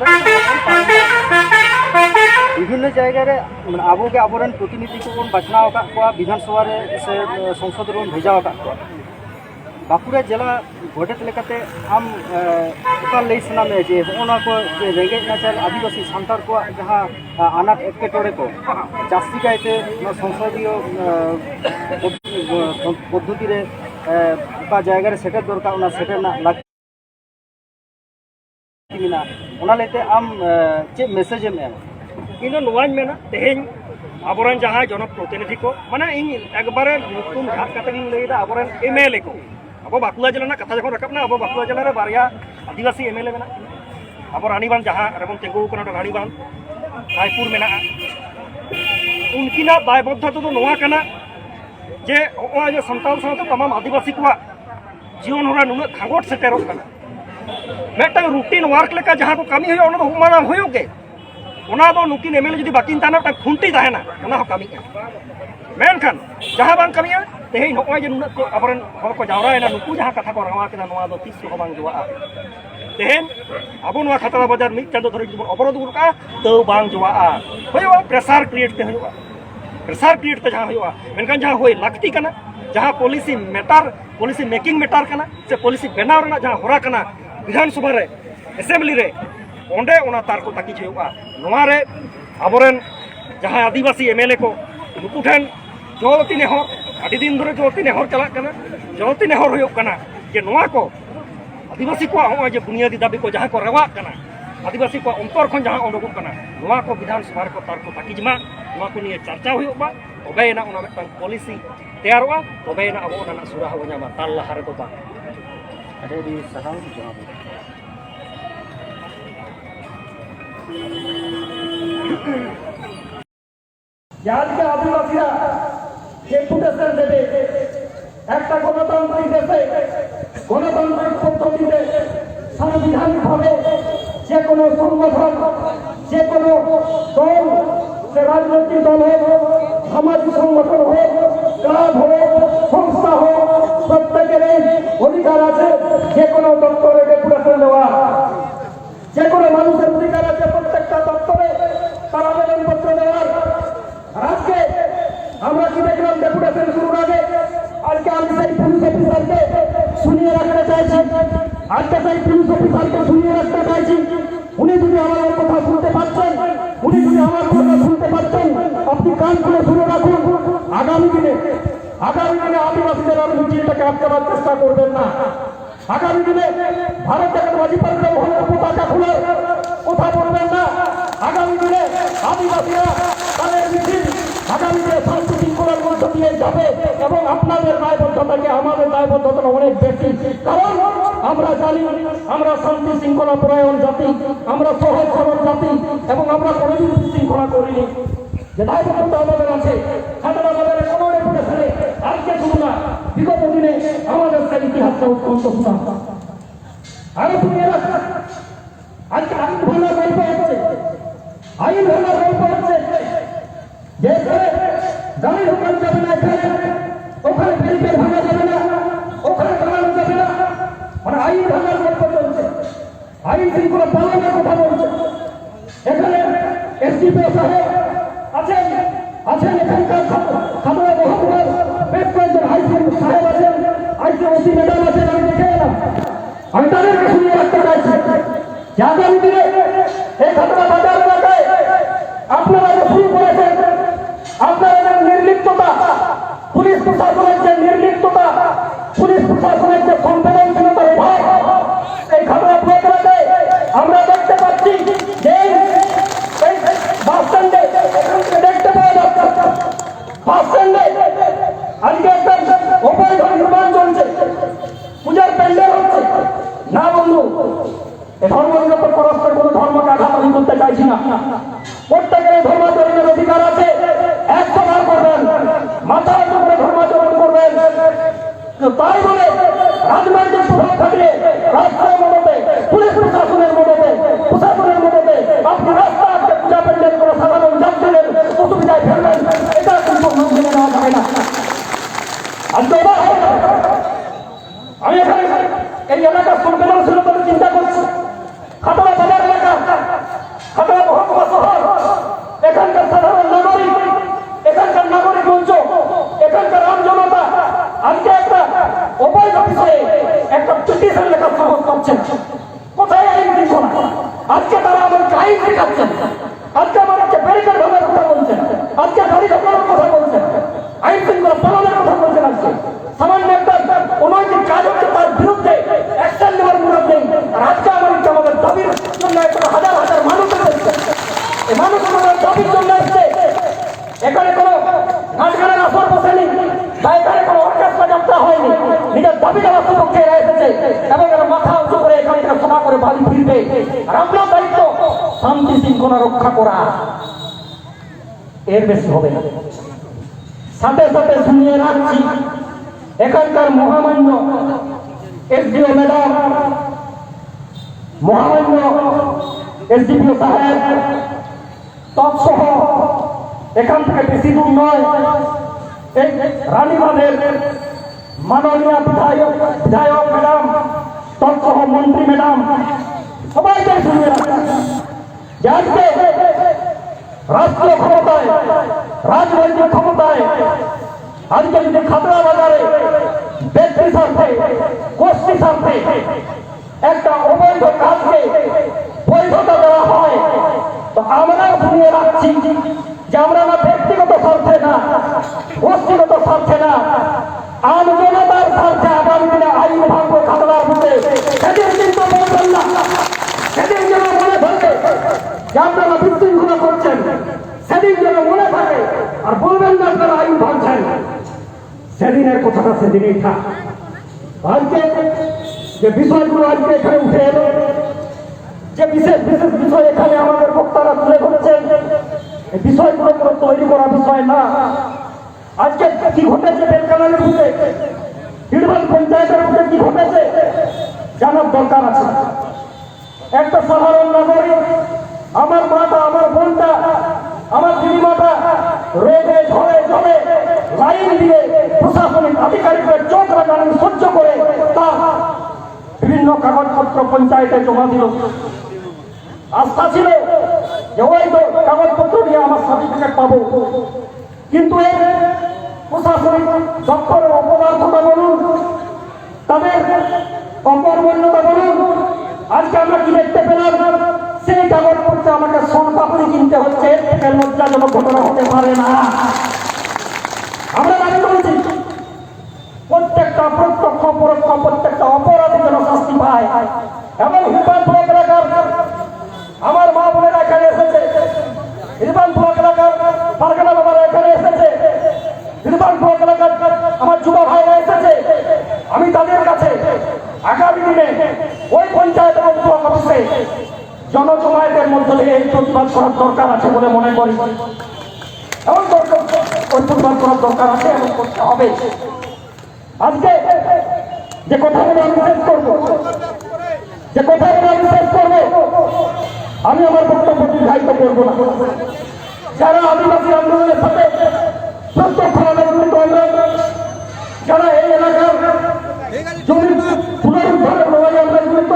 विभिन्न जायगा रे माने आबो के आबोरन प्रतिनिधि को बन बचनाव का को विधानसभा रे से संसद रे भेजाव का बाकुड़ा जिला गोटेत लेकाते आम उकाल लई सना में जे होना को जे रेंगे नाचार आदिवासी सांतार को जहां अनाथ एकेटोरे को जास्ती कायते संसदीय पद्धति रे का जायगा रे सेटर दरकार ओना सेटर ना लाग मिना ओना लेते आम चे मैसेज में इन नोवाज मेना तेहेन आबोरन जहां जनप्रतिनिधि को माने इन एकबारे नुतुम घाट काते इन लेदा आबोरन एमएलए को अब बाकुला जिला कथा जो रकाबना अब बाकुला जिले रे बारिया आदिवासी एमएलए मेना अब रानीबांध जहां रेबन तेंगु कना रानीबांध रायपुर मेना उनकिना दायबद्धता तो नोआ कना जे ओ जे संताल साथे तमाम आदिवासी को जीवन होरा नुना खागोट सेटेरो कना मेटा रूटीन वर्क लेका जहां को कमी होयो ओना तो हुमाना होयो के ओना दो नुकिन एमएलए जदी बाकिन ताना ता खुंटी दाहेना ओना हो कमी मेनखान जहां बांग कमिया तेहेन होय जे नुना को आबरन हर को जावरायना नुकु जहां कथा को रवा केदा नोआ दो 30 को बांग जोआ तेहेन आबो नोआ खतरा बाजार मिट चांदो धरि जबन अवरोध गुरका तो बांग जोआ होयो प्रेशर क्रिएट ते होयो प्रेशर क्रिएट ते जहां होयो मेनखान जहां होय लागती कना जहां policy matter policy making matter कना से पॉलिसी बनाव रना जहां होरा कना विधानसभा रे असेंबली रे ओंडे ओना तार को ताकी होयो नोआ रे आबोरन जहां आदिवासी एमएलए को नुकु ठेन जलती नेहर अभी दिन धरे जलती नेहर चला जलती नेहर होयो कना जे नोआ को आदिवासी को हो जे बुनियादी दाबी को जहां को रवा कना आदिवासी को अंतर खन जहां ओंडोक कना नोआ को विधानसभा को तार को ताकी जमा नोआ को निये चर्चा होयो बा तबेना ओना मिटन पॉलिसी तैयारवा तबेना अब ओना सुरा हो जामा ताल लहार को बा अरे सहाम जवाब যাদেরকে আদিবাসীরা ডেপুটেশন দেবে একটা গণতান্ত্রিক দেশে গণতান্ত্রিক পদ্ধতিতে সাংবিধানিকভাবে যে কোনো সংগঠন যে কোনো দল সে রাজনৈতিক দল হোক সামাজিক সংগঠন হোক ক্লাব হোক সংস্থা হোক প্রত্যেকের অধিকার আছে যে কোনো দপ্তরে ডেপুটেশন দেওয়া যে কোনো মানুষের অধিকার আছে প্রত্যেকটা দপ্তরে তার আবেদনপত্র দেওয়ার আজকে আমরা কি দেখলাম ডেপুটেশন শুরুর আগে আজকে আমি সেই পুলিশ অফিসারকে শুনিয়ে রাখতে চাইছি আজকে সেই পুলিশ অফিসারকে শুনিয়ে রাখতে চাইছি উনি যদি আমার কথা শুনতে পাচ্ছেন, উনি যদি আমার কথা শুনতে পাচ্ছেন, আপনি কান খুলে শুনে রাখুন। আগামী দিনে আদিবাসীদের আর মিছিলটাকে আটকাবার চেষ্টা করবেন না। আগামী দিনে ভারত জাতীয় মাঝি পারগানা মহলের পতাকা খোলার কথা বলবেন না। আগামী দিনে আদিবাসীরা তাদের মিছিল আগামী দিনে শান্তি শৃঙ্খলার মধ্য দিয়ে যাবে এবং আপনাদের দায়বদ্ধতাকে আমাদের দায়বদ্ধতা অনেক বেশি। কারণ আমরা জানি আমরা শান্তি শৃঙ্খলা পরায়ণ জাতি, আমরা সহজ সরল জাতি এবং আমরা কোনোদিন শৃঙ্খলা করিনি। যে দায়বদ্ধতা আমাদের আছে, খাতড়া বাজারে কোনো রেপুটেশনে আজকে শুধু না, বিগত দিনে আমাদের সেই ইতিহাসটা অত্যন্ত শোনা। আরো শুনিয়ে রাখা, আজকে আইন ভাঙার গল্প হচ্ছে, আইন ভাঙার গল্প হচ্ছে, যে জানি দোকান যাবে না, ওখানে ব্যারিকেড ভাঙা যাবে না, ওখানে ভাঙানো যাবে না, মানে আইন ভাঙার গল্প চলছে, আইন শৃঙ্খলা পালনের কথা বলছে। এখানে এসডিপিও সাহেব আছেন এখানকার খাতড়া মহকুমার বেশ কয়েকজন আইসি সাহেব আছেন, আইসি ম্যাডাম আছেন, আমি দেখে এলাম। আমি তাদেরকে শুনিয়ে রাখতে চাইছি যে আগামী দিনে এই খাতড়া বাজার এলাকায় আপনারা যে শুরু করেছেন, আপনারা যে নির্লিপ্ততা, পুলিশ প্রশাসনের যে নির্লিপ্ততা, পুলিশ প্রশাসনের যে সংবেদনশীলতার অভাব এই খাতড়া ব্লক এলাকায় আমরা দেখতে পাচ্ছি। যে বাস স্ট্যান্ডে দেখতে পাওয়া যাচ্ছে, বাস স্ট্যান্ডে আজকে একটা অবৈধ নির্মাণ চলছে, পূজার প্যান্ডেল হচ্ছে না। বন্ধু, এই ধর্ম নিরপেক্ষ রাষ্ট্রের কোনো ধর্মকে আঘাত আমি করতে চাইছি না। প্রত্যেকের ধর্মাচরণের অধিকার আছে, 100 বার করবেন, মাথা উঁচু করে ধর্মাচরণ করবেন। তাই বলে রাজনৈতিক প্রভাব থাকলে রাষ্ট্রের মদতে, পুলিশ প্রশাসনের মদতে, প্রশাসনের মদতে আপনি রাস্তা আজকে পূজা প্যান্ডেল করে সাধারণ যাত্রীদের অসুবিধায় ফেলবেন, এটা কিন্তু মেনে নেওয়া যাবে না। আজকে আমি এখানে এই এলাকার সংবেদনশীলতার চিন্তা করছি। খাতড়া বাজার এলাকা, খাতড়া মহকুমা শহর, এখানকার সাধারণ নাগরিক, এখানকার নাগরিক মঞ্চ, এখানকার আম জনতা আজকে একটা অবৈধ বিষয়ে একটা পিটিশন লেখার সাহস করছেন। কোথায় আইন শৃঙ্খলা? আজকে তারা আমাদেরকে আইন শেখাচ্ছেন, আজকে আমাদেরকে ব্যারিকেড ভাঙার কথা বলছেন, আজকে গাড়ি ঢোকানোর কথা বলছেন, আইন শৃঙ্খলা পালনের কথা বলছেন। আজকে সামান্য একটা অনৈতিক কাজ হচ্ছে, তার বিরুদ্ধে অ্যাকশন নেওয়ার মুরত নেই। আর আজকে আমাদের দাবির জন্য একটা হাজার হাজার মানুষ রয়েছে, এই মানুষ আমাদের দাবির জন্য এসছে। এখানে কোনো নাচ গানের আসর বসেনি বা এখানে কোনো অর্কেস্ট্রা যাত্রা হয়নি, নিজের দাবি দেওয়ার সুপক্ষে এরা এসেছে এবং এরা মাথা উঁচু করে এখানে সভা করে বাড়ি ফিরবে। আর আপনার দায়িত্ব শান্তি শৃঙ্খলা রক্ষা করা, এর বেশি হবে না। সাথে সাথে শুনিয়ে রাখছি, এখানকার মহামান্য এসডিও ম্যাডাম, মহামান্য এসডিপিও সাহেব তৎসহ এখান থেকে বেশি দূর নয়, এই রানীবাঁধের মাননীয় বিধায়ক ম্যাডাম তৎসহ মন্ত্রী ম্যাডাম সবাইকে শুনিয়ে রাখছি যে আজকে রাষ্ট্রীয় ক্ষমতায়, রাজনৈতিক ক্ষমতায় আজকে যদি খাতড়া বাজারে ব্যক্তি স্বার্থে, গোষ্ঠী স্বার্থে একটা অবৈধ কাজকে বৈধতা দেওয়া হয়, তো আমরাও শুনিয়ে রাখছি যে আমরা না ব্যক্তিগত স্বার্থে না, গোষ্ঠীগত স্বার্থে না, আম জনতার স্বার্থে আগামী দিনে আইন ভাঙবো খাতড়ার বুকে। সেদিন কিন্তু বলবেন না, সেদিন যেন মনে থাকে যে আপনারা বিশৃঙ্খলা করছেন, সেদিন যেন মনে থাকে। আর বলবেন না আপনারা আইন ভাঙছেন, সেদিনের কথাটা সেদিনই থাক। আজকে যে বিষয়গুলো আজকে এখানে উঠে এলো, যে বিশেষ বিশেষ বিষয় এখানে আমাদের বক্তারা তুলে ধরেছেন, এই বিষয়গুলো কোনো তৈরি করা বিষয় না। আজকে কি ঘটেছে বেলকানালের বুকে, হিড়বাল পঞ্চায়েতের বুকে কি ঘটেছে জানার দরকার আছে। একটা সাধারণ নাগরিক, আমার মাটা, আমার বোনটা, আমার দিদিমাটা রোদে ঝড়ে জলে লাইন দিয়ে প্রশাসনিক আধিকারিকের চোখ রাখানো সহ্য করে তার বিভিন্ন কাগজপত্র পঞ্চায়েতে জমা দিল। আস্থা ছিল যে ওই তো কাগজপত্র নিয়ে আমার সার্টিফিকেট পাবো, কিন্তু এর প্রশাসনিক দপ্তরের অপদার্থতা বলুন, তাদের অকর্মণ্যতা বলুন, আজকে আমরা কি দেখতে পেলাম, মানতে হচ্ছে এর লজ্জাজনক ঘটনা হতে পারে না। আমরা দাবি করেছি প্রত্যেকটা প্রত্যক্ষ পরোক্ষ প্রত্যেকটা অপরাধী যেন শাস্তি পায় এবং হিরবান ব্লক এলাকার আমার মা বোনেরা এখানে এসেছে, হিরবান ব্লক এলাকার পারগানা বাবারা এখানে এসেছে, হিরবান ব্লক এলাকার আমার যুব ভাইরা এসেছে। আমি তাদের কাছে আগামী দিনে ওই পঞ্চায়েত এবং ব্লক অফিসে জনজমায়েতের মধ্যে দিয়ে এই প্রতিবাদ করার দরকার আছে বলে মনে করি এবং ওই প্রতিবাদ করার দরকার আছে এবং করতে হবে। আজকে যে কথাগুলো আমি শেষ করবো, আমি আমার বক্তব্য দীর্ঘায়িত করবো না। যারা আদিবাসী আন্দোলনের সাথে প্রত্যক্ষভাবে জড়িত, যারা এই এলাকার জমি পুনরুদ্ধারের লড়াই আমরা জড়িত,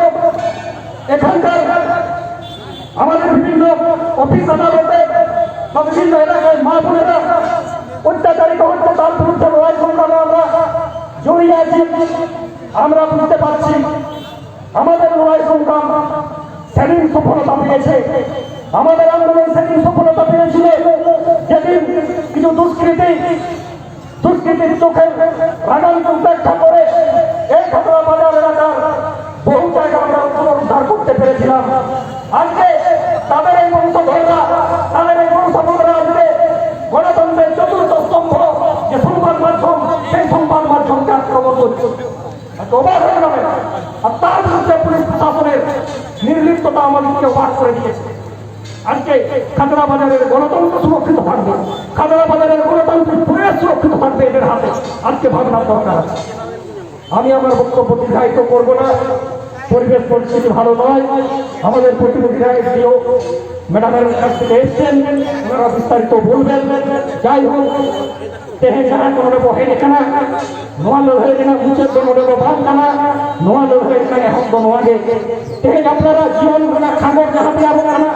এখানকার আমাদের বিভিন্ন অফিস আদালতে বা বিভিন্ন এলাকায় মা বোনেরা অত্যাচারিত হচ্ছে, তার বিরুদ্ধে লড়াই সংগ্রামে আমরা জড়িয়ে আছি। আমরা বুঝতে পারছি আমাদের লড়াই সংগ্রাম সেদিন সফলতা পেয়েছে, আমাদের আন্দোলন সেদিন সফলতা পেয়েছিল যেদিন কিছু দুষ্কৃতির চোখে রাগান্ত উপেক্ষা করে এই খাতড়া বাজার এলাকার বহু জায়গা আমরা পুনরুদ্ধার করতে পেরেছিলাম। আজকে তাদের এই বংশধররা, তাদের এই বংশধররা আজকে গণতন্ত্রের চতুর্থ স্তম্ভ যে সংবাদ মাধ্যম, সেই সংবাদ মাধ্যমকে আক্রমণ করছে, অবাক হয়ে যাবে। আর তার বিরুদ্ধে পুলিশ প্রশাসনের নির্লিপ্ততা আমাদেরকে অবাক করে দিয়েছে। আজকে খাতড়া বাজারের গণতন্ত্র সুরক্ষিত থাকবে, খাতড়া বাজারের গণতান্ত্রিক পরিবেশ সুরক্ষিত থাকবে, এদের হাতে আজকে ভাবনার দরকার আছে। আমি আমার বক্তব্য দীর্ঘায়িত করবো না, পরিবেশ পরিস্থিতি ভালো নয়। আমাদের প্রতিনিধিরা এসডিও ম্যাডামের কাছ থেকে এসছেন, ওনারা বিস্তারিত বলবেন। যাই হোক, तेहे जहाँ को नोडे बोहे निकना नोआ लोहे निकना ऊंचे तो नोडे को बांध करना नोआ लोहे निकना हम दोनों आगे तेहे अपना जीवन बना खामोश जहाँ पे आरो करना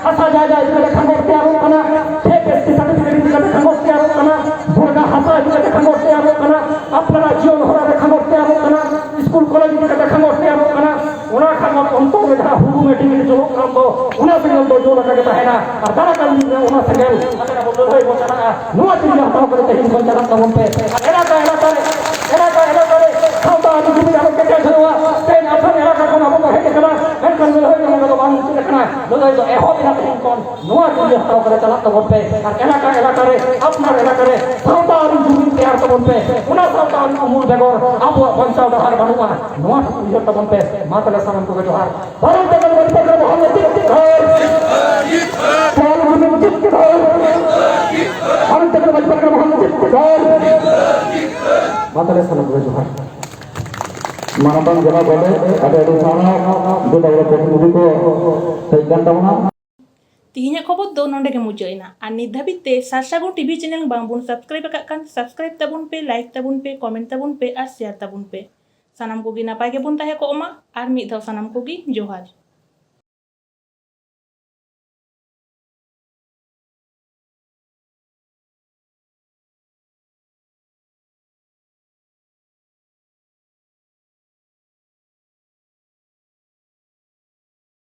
हंसा जाए इसमें खामोश पे आरो करना ठेक इसकी सर्टिफिकेट इसमें खामोश पे आरो करना भोरना हंसा इसमें खामोश पे आरो करना अपना जीवन हो रहा खामोश पे आरो करना स्कूल कॉलेज में खामोश पे आरो करना उन्हें खामोश उनको में जहाँ हुडू में टीवी जो काम दो उन्हें से जो लगा के है ना और दारा कर उन्हें से गए अगर बोल रहे हो चला नोआ चीज़ हम करते हैं इन चला तब पे खाता आदि भी हम क्या क्या हुआ तेन अपन इलाका को हम है के करा है कर में होय हम तो बांध के रखना तो ए हो बिना कहीं कौन नोआ चीज़ हम करे चला तब पे और इलाका रे अपना इलाका रे खाता आदि जमीन तैयार तब पे उन्हें खाता आदि मूल बेगर अब पंचा उधार बनवा नोआ चीज़ तब पे माता ले सनम को जोहार भारत देश में पर मोहम्मद माता सनम को जोहार मानवता जगह बोले ada sana dua orang प्रतिनिधि को सैकन तमना तिहिnya खबर दो नोंडे के मुचाइना और नित धाबित ते सारसागुन टीवी चैनल बांबुन सब्सक्राइब कान सब्सक्राइब तबुन पे लाइक तबुन पे कमेंट तबुन पे और शेयर तबुन पे सानाम को गी नापाय के बुन ताहे को ओमा और मिद धाव सानाम को गी जोहार।